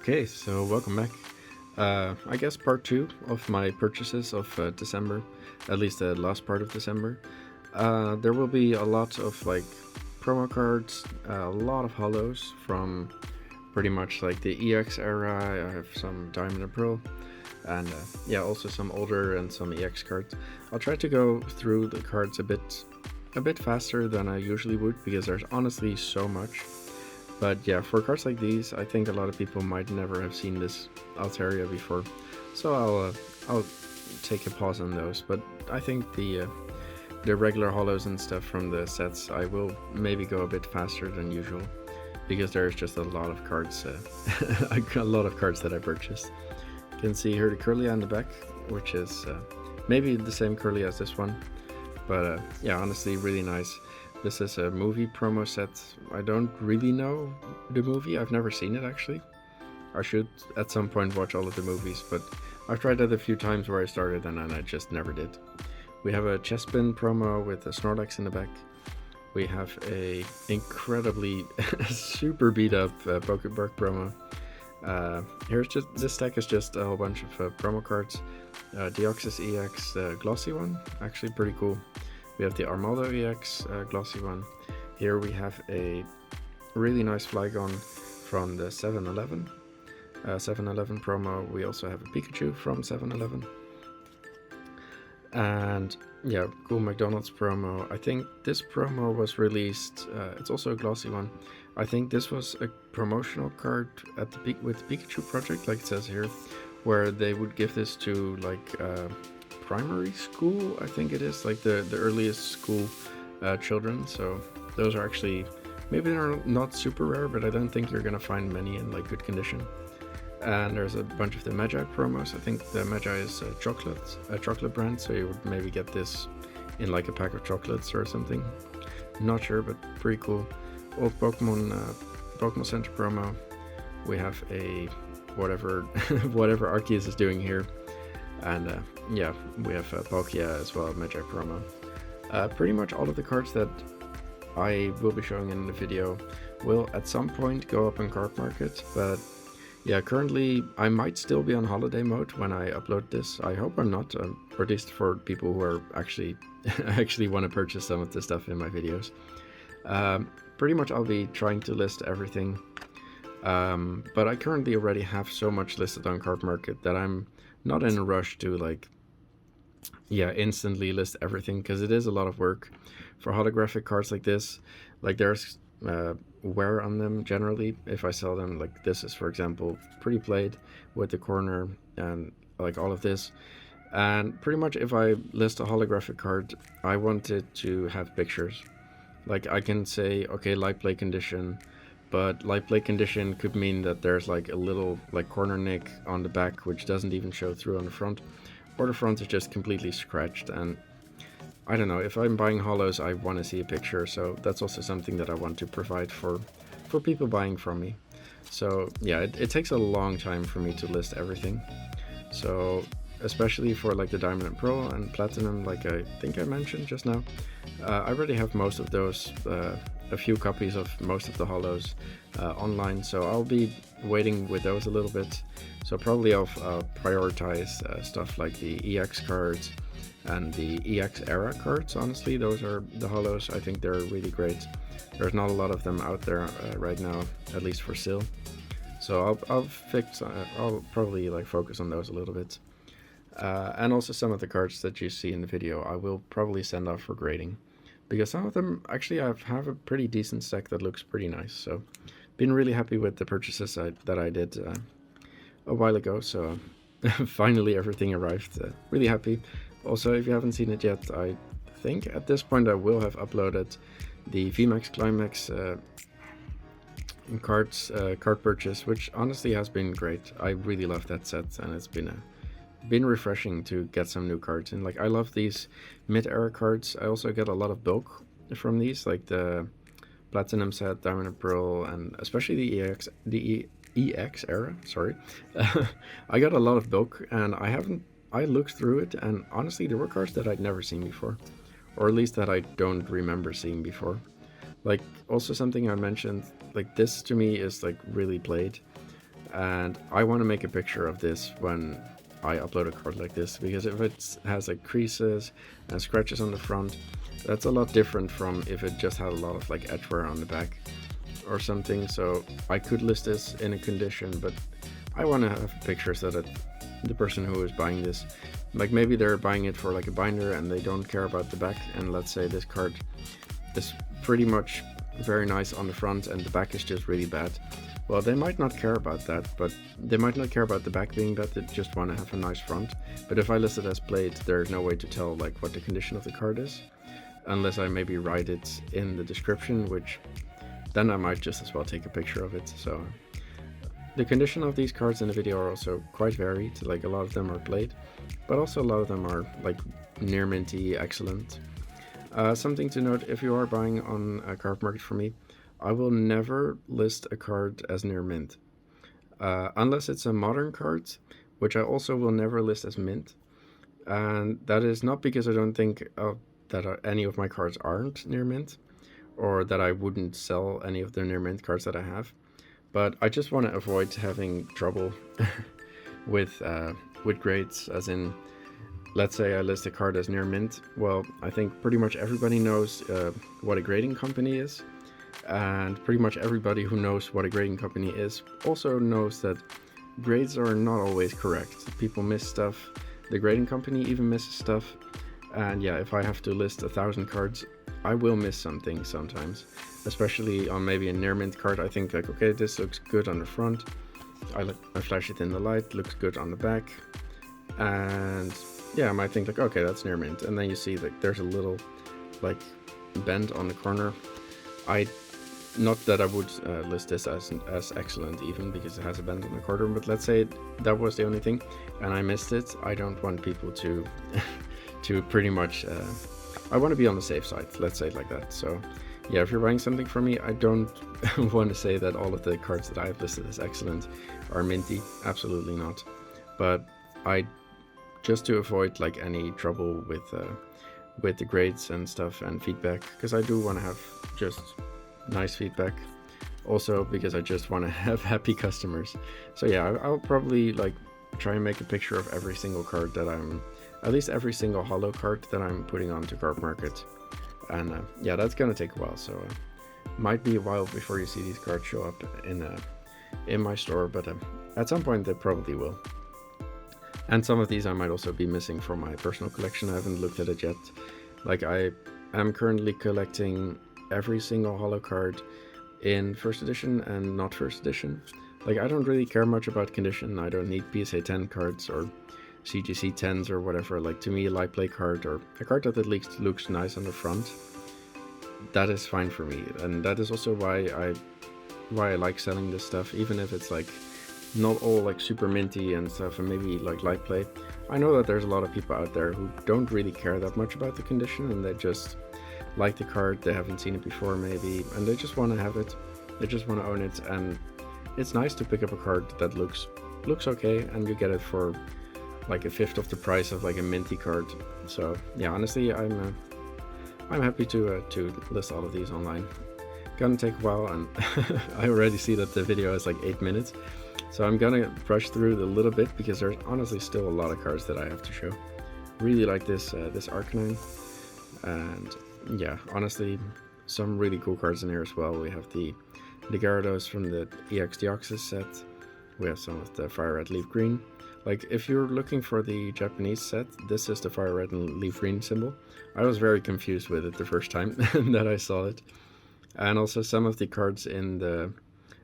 Okay, so welcome back. I guess part two of my purchases of December, at least the last part of December. There will be a lot of like promo cards, a lot of holos from pretty much like the EX era. I have some Diamond and Pearl, and yeah, also some older and some EX cards. I'll try to go through the cards a bit faster than I usually would because there's honestly so much. But yeah, for cards like these, I think a lot of people might never have seen this Altaria before, so I'll take a pause on those. But I think the regular holos and stuff from the sets, I will maybe go a bit faster than usual because there's just a lot of cards, a lot of cards that I purchased. You can see here the Curly on the back, which is maybe the same Curly as this one, but yeah, honestly, really nice. This is a movie promo set. I don't really know the movie. I've never seen it actually. I should at some point watch all of the movies, but I've tried that a few times where I started and then I just never did. We have a Chespin promo with a Snorlax in the back. We have a incredibly super beat up Pokebark promo. Here's just this deck is just a whole bunch of promo cards. Deoxys EX, the glossy one, actually pretty cool. We have the Armaldo EX glossy one. Here we have a really nice Flygon from the 7-Eleven. 7-Eleven promo. We also have a Pikachu from 7-Eleven. And yeah, cool McDonald's promo. I think this promo was released. It's also a glossy one. I think this was a promotional card at the with Pikachu project, like it says here, where they would give this to like primary school, I think it is, like the earliest school children. So those are actually, maybe they're not super rare, but I don't think you're gonna find many in like good condition. And there's a bunch of the Magi promos. I think the Magi is a chocolate brand, so you would maybe get this in like a pack of chocolates or something. Not sure, but pretty cool. Old Pokemon Center promo. We have a whatever whatever Arceus is doing here. And yeah, we have Palkia as well, Magi promo. Pretty much all of the cards that I will be showing in the video will at some point go up on Cardmarket, but yeah, currently I might still be on holiday mode when I upload this. I hope I'm not, or at least for people who are actually actually want to purchase some of the stuff in my videos. Pretty much I'll be trying to list everything, but I currently already have so much listed on Cardmarket that I'm not in a rush to like, yeah, instantly list everything, because it is a lot of work for holographic cards like this. Like there's wear on them generally if I sell them. Like this is, for example, pretty played with the corner and like all of this. And pretty much if I list a holographic card, I want it to have pictures. Like I can say, okay, light play condition, but light play condition could mean that there's like a little like corner nick on the back which doesn't even show through on the front, or the front is just completely scratched. And I don't know, if I'm buying holos, I want to see a picture, so that's also something that I want to provide for people buying from me. So yeah, it takes a long time for me to list everything. So especially for like the Diamond and Pearl and Platinum, like I think I mentioned just now, I already have most of those, a few copies of most of the holos online, so I'll be waiting with those a little bit. So probably I'll prioritize stuff like the EX cards and the EX era cards. Honestly, those are the holos. I think they're really great. There's not a lot of them out there right now, at least for sale. So I'll probably like focus on those a little bit. And also some of the cards that you see in the video, I will probably send off for grading, because some of them actually I have a pretty decent stack that looks pretty nice. So been really happy with the purchases that I did a while ago. So finally everything arrived. Really happy. Also, if you haven't seen it yet, I think at this point I will have uploaded the VMAX Climax card purchase, which honestly has been great. I really love that set, and it's been refreshing to get some new cards. And like I love these mid-era cards. I also get a lot of bulk from these, like the Platinum set, Diamond and Pearl, and especially the EX era. Sorry, I got a lot of bulk, and I looked through it, and honestly, there were cards that I'd never seen before, or at least that I don't remember seeing before. Like also something I mentioned, like this to me is like really played. and I want to make a picture of this when I upload a card like this, because if it has like creases and scratches on the front, that's a lot different from if it just had a lot of like edge wear on the back or something. So I could list this in a condition, but I want to have a picture so that the person who is buying this, like maybe they're buying it for like a binder and they don't care about the back, and let's say this card is pretty much very nice on the front and the back is just really bad. Well, they might not care about that, but they might not care about the back being bad, they just want to have a nice front. But if I list it as played, there's no way to tell like what the condition of the card is, unless I maybe write it in the description, which then I might just as well take a picture of it. So the condition of these cards in the video are also quite varied, like a lot of them are played, but also a lot of them are like near minty, excellent. Something to note, if you are buying on a Cardmarket from me, I will never list a card as near mint, unless it's a modern card, which I also will never list as mint. And that is not because I don't think that any of my cards aren't near mint, or that I wouldn't sell any of the near mint cards that I have, but I just want to avoid having trouble with grades, as in, let's say I list a card as near mint. Well, I think pretty much everybody knows what a grading company is, and pretty much everybody who knows what a grading company is also knows that grades are not always correct. People miss stuff, the grading company even misses stuff, and yeah, if I have to list 1,000 cards, I will miss something sometimes, especially on maybe a near mint card. I think like, okay, this looks good on the front, I flash it in the light, looks good on the back, and yeah, I might think like, okay, that's near mint, and then you see like there's a little like bend on the corner. Not that I would list this as excellent even, because it has a bend on the corner, but let's say that was the only thing and I missed it. I don't want people to to pretty much I want to be on the safe side, let's say it like that. So yeah, if you're buying something from me, I don't want to say that all of the cards that I've listed as excellent are minty, absolutely not. But I just to avoid like any trouble with the grades and stuff and feedback, because I do want to have just nice feedback, also because I just want to have happy customers. So yeah, I'll probably like try and make a picture of every single card that I'm, at least every single holo card that I'm putting onto Cardmarket, and yeah, that's gonna take a while, so might be a while before you see these cards show up in my store, but at some point they probably will. And some of these I might also be missing from my personal collection. I haven't looked at it yet. Like I am currently collecting every single holo card in first edition and not first edition. Like I don't really care much about condition. I don't need PSA 10 cards or CGC 10s or whatever. Like to me, a light play card or a card that at least looks nice on the front, that is fine for me. And that is also why I like selling this stuff, even if it's like not all like super minty and stuff and maybe like light play. I know that there's a lot of people out there who don't really care that much about the condition, and they just like the card, they haven't seen it before maybe, and they just want to have it, they just want to own it. And it's nice to pick up a card that looks okay, and you get it for like a fifth of the price of like a minty card. So yeah, honestly, I'm happy to list all of these online. Gonna take a while, and I already see that the video is like 8 minutes, so I'm gonna brush through a little bit because there's honestly still a lot of cards that I have to show. Really like this Arcanine, and yeah, honestly, some really cool cards in here as well. We have the Gyarados from the EX Deoxys set. We have some of the Fire Red, Leaf Green. Like, if you're looking for the Japanese set, this is the Fire Red and Leaf Green symbol. I was very confused with it the first time that I saw it. And also some of the cards in the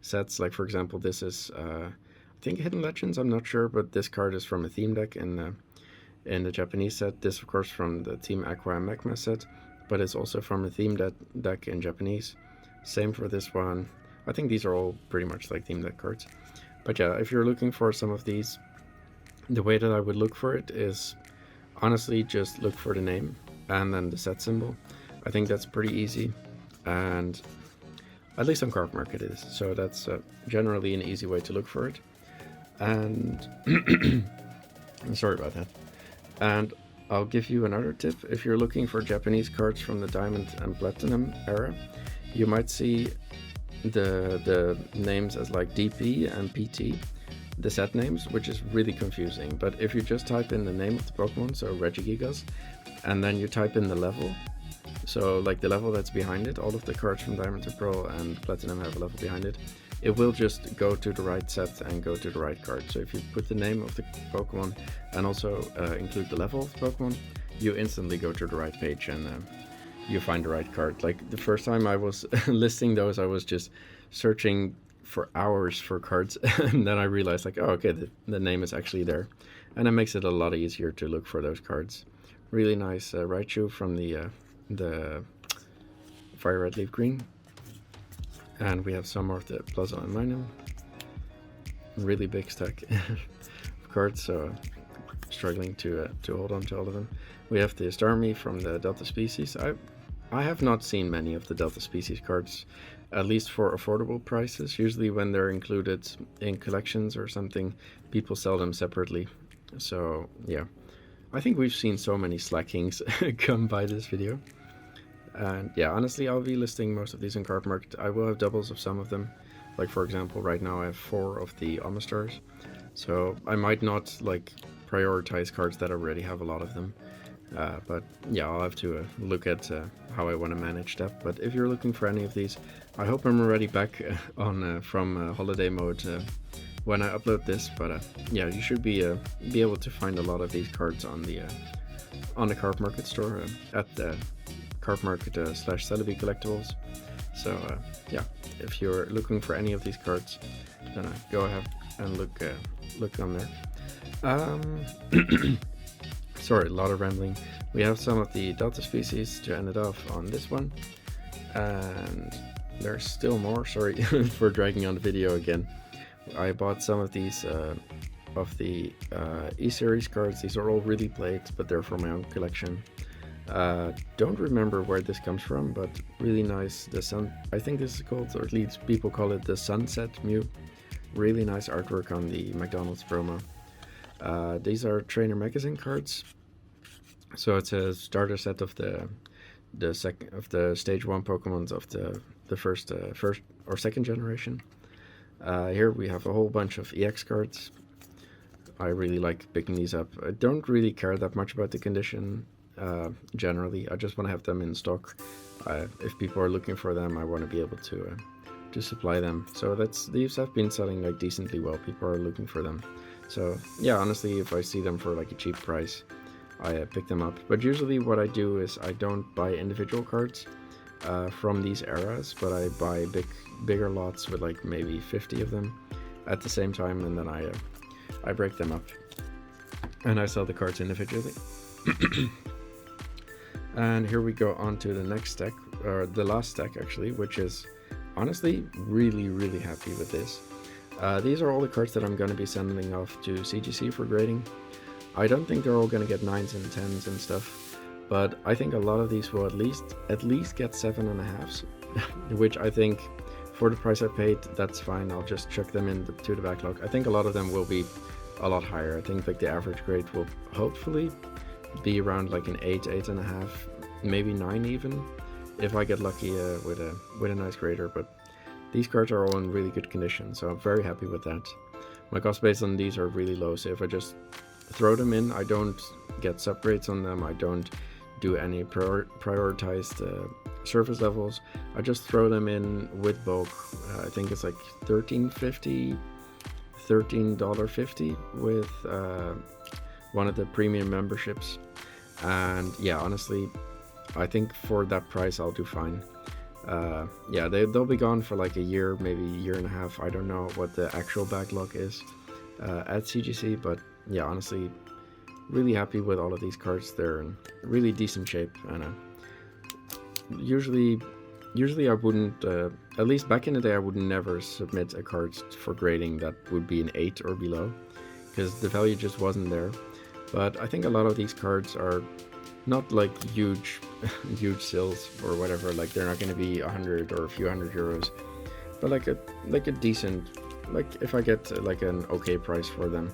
sets, like for example, this is, I think Hidden Legends, I'm not sure, but this card is from a theme deck in the Japanese set. This, of course, from the Team Aqua and Magma set, but it's also from a theme deck in Japanese. Same for this one. I think these are all pretty much like theme deck cards. But yeah, if you're looking for some of these, the way that I would look for it is honestly just look for the name and then the set symbol. I think that's pretty easy, and at least on Cardmarket it is. So that's generally an easy way to look for it. And I'm sorry about that. And I'll give you another tip. If you're looking for Japanese cards from the Diamond and Platinum era, you might see the names as like DP and PT. the set names, which is really confusing. But if you just type in the name of the Pokemon, so Regigigas, and then you type in the level, so like the level that's behind it, all of the cards from Diamond to Pearl and Platinum have a level behind it, it will just go to the right set and go to the right card. So if you put the name of the Pokemon and also include the level of the Pokemon, you instantly go to the right page and you find the right card. Like the first time I was listing those, I was just searching for hours for cards, and then I realized like, oh, okay, the name is actually there, and it makes it a lot easier to look for those cards. Really nice Raichu from the Fire Red Leaf Green, and we have some more of the Plaza and Minun. Really big stack of cards, so struggling to hold on to all of them. We have the Starmie from the Delta Species. I have not seen many of the Delta Species cards, at least for affordable prices. Usually when they're included in collections or something, people sell them separately. So yeah, I think we've seen so many Slackings come by this video. And yeah, honestly, I'll be listing most of these in Cardmarket. I will have doubles of some of them. Like for example, right now I have 4 of the Amistars. So I might not like prioritize cards that already have a lot of them. But yeah, I'll have to look at how I want to manage that. But if you're looking for any of these, I hope I'm already back on from holiday mode when I upload this. But yeah, you should be able to find a lot of these cards on the Cardmarket store at the Cardmarket / Celebi Collectibles. So yeah, if you're looking for any of these cards, then go ahead and look on there. Sorry, a lot of rambling. We have some of the Delta Species to end it off on this one, and there's still more. Sorry for dragging on the video again. I bought some of these of the E-Series cards. These are all really played, but they're for my own collection. Don't remember where this comes from, but really nice. The sun, I think this is called, or at least people call it, the Sunset Mew. Really nice artwork on the McDonald's promo. These are Trainer Magazine cards. So it's a starter set of the stage 1 Pokemons of the first or second generation. Here we have a whole bunch of EX cards. I really like picking these up. I don't really care that much about the condition generally. I just want to have them in stock. If people are looking for them, I want to be able to supply them. So these have been selling like decently well. People are looking for them. So yeah, honestly, if I see them for like a cheap price, I pick them up. But usually what I do is I don't buy individual cards from these eras, but I buy bigger lots with like maybe 50 of them at the same time, and then I break them up and I sell the cards individually. And here we go on to the next deck, or the last deck actually, which is honestly really happy with this. These are all the cards that I'm going to be sending off to CGC for grading. I don't think they're all going to get 9s and 10s and stuff, but I think a lot of these will at least get 7.5s, which I think for the price I paid, that's fine. I'll just chuck them into the backlog. I think a lot of them will be a lot higher. I think like the average grade will hopefully be around like an 8, 8.5, maybe 9 even, if I get lucky with a nice grader. But these cards are all in really good condition, so I'm very happy with that. My cost base on these are really low, so if I just throw them in, I don't get sub-grades on them, I don't do any prioritized surface levels. I just throw them in with bulk. I think it's like $13.50 with one of the premium memberships. And yeah, honestly, I think for that price I'll do fine. Yeah, they'll be gone for like a year, maybe a year and a half. I don't know what the actual backlog is at CGC, but yeah, honestly, really happy with all of these cards. They're in really decent shape, and usually I wouldn't, at least back in the day, I would never submit a card for grading that would be an 8 or below, because the value just wasn't there. But I think a lot of these cards are not like huge sales or whatever, like they're not going to be 100 or a few €100, but like a decent, like if I get like an okay price for them,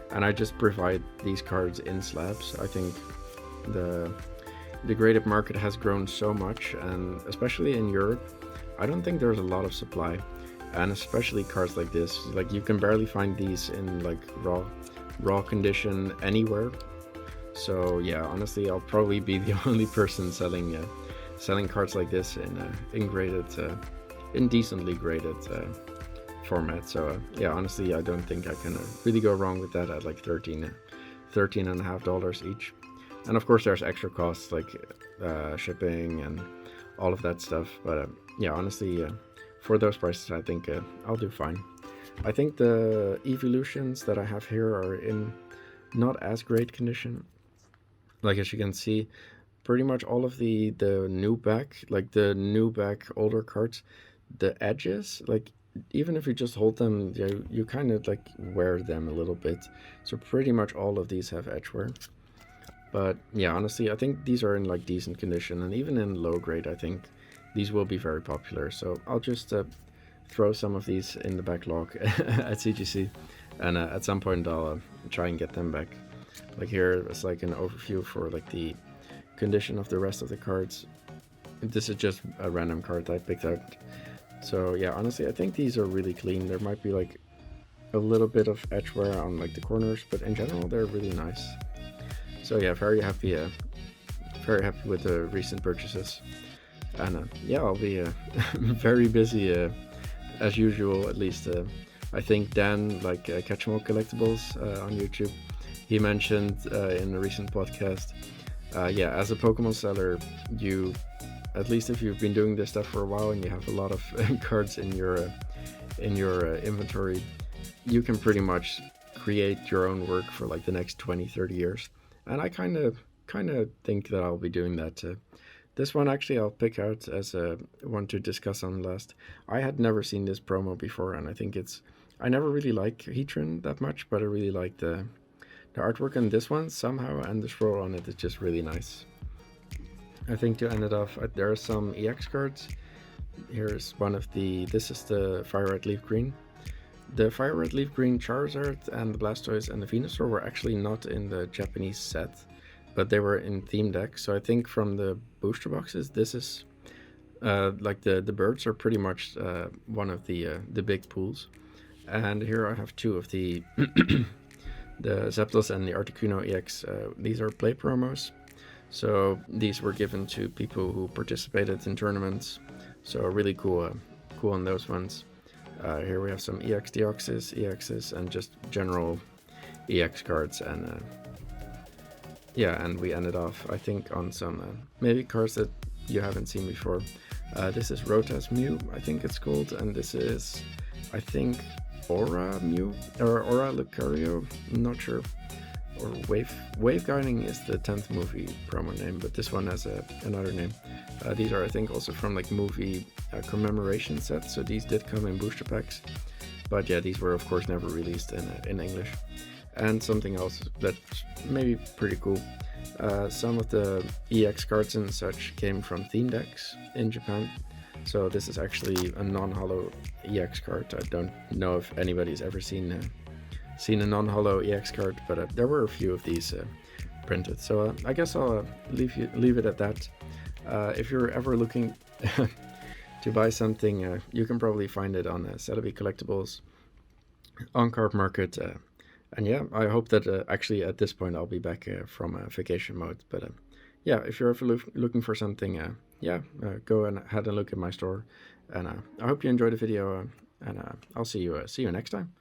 and I just provide these cards in slabs. I think the graded market has grown so much, and especially in Europe, I don't think there's a lot of supply, and especially cards like this. Like you can barely find these in like raw condition anywhere. So yeah, honestly, I'll probably be the only person selling cards like this in graded, in decently graded format. So yeah, honestly, I don't think I can really go wrong with that at like $13.50 each. And of course, there's extra costs like shipping and all of that stuff. But yeah, honestly, for those prices, I think I'll do fine. I think the evolutions that I have here are in not as great condition. Like as you can see, pretty much all of the new back, like the new back older cards, the edges, like even if you just hold them, you kind of like wear them a little bit. So pretty much all of these have edge wear. But yeah, honestly, I think these are in like decent condition, and even in low grade, I think these will be very popular. So I'll just throw some of these in the backlog at CGC, and at some point I'll try and get them back. Like here, it's like an overview for like the condition of the rest of the cards. This is just a random card I picked out. So yeah, honestly, I think these are really clean. There might be like a little bit of edge wear on like the corners, but in general, they're really nice. So yeah, very happy with the recent purchases, and yeah, I'll be very busy as usual. At least I think Dan, like Catch'em All Collectibles on YouTube, he mentioned in a recent podcast. Yeah, as a Pokemon seller, you, at least if you've been doing this stuff for a while and you have a lot of cards in your inventory, you can pretty much create your own work for like the next 20-30 years. And I kind of think that I'll be doing that. This one actually I'll pick out as a one to discuss on last. I had never seen this promo before, and I think I never really liked Heatran that much, but I really like the artwork on this one somehow, and the scroll on it is just really nice. I think to end it off, there are some EX cards. Here's one of this is the Fire Red Leaf Green. The Fire Red Leaf Green Charizard and the Blastoise and the Venusaur were actually not in the Japanese set, but they were in theme decks. So I think from the booster boxes, this is like the birds are pretty much one of the big pools. And here I have two of the the Zapdos and the Articuno EX. These are play promos, so these were given to people who participated in tournaments. So really cool on those ones. Here we have some EX Deoxys, EXs, and just general EX cards, and yeah, and we ended off, I think, on some maybe cards that you haven't seen before. This is Rotas Mew, I think it's called, and this is, I think, Aura Mew, or Aura Lucario, I'm not sure. Or Wave Guiding is the 10th movie promo name, but this one has another name. These are, I think, also from like movie commemoration sets, so these did come in booster packs. But yeah, these were of course never released in English. And something else that's maybe pretty cool. Some of the EX cards and such came from theme decks in Japan. So this is actually a non-holo EX card. I don't know if anybody's ever seen a non-holo EX card, but there were a few of these printed. So I guess I'll leave it at that. If you're ever looking to buy something, you can probably find it on Celebi Collectibles, on Cardmarket, and yeah, I hope that actually at this point I'll be back from vacation mode. But yeah, if you're ever looking for something, go and have a look at my store. And I hope you enjoyed the video, and I'll see you next time.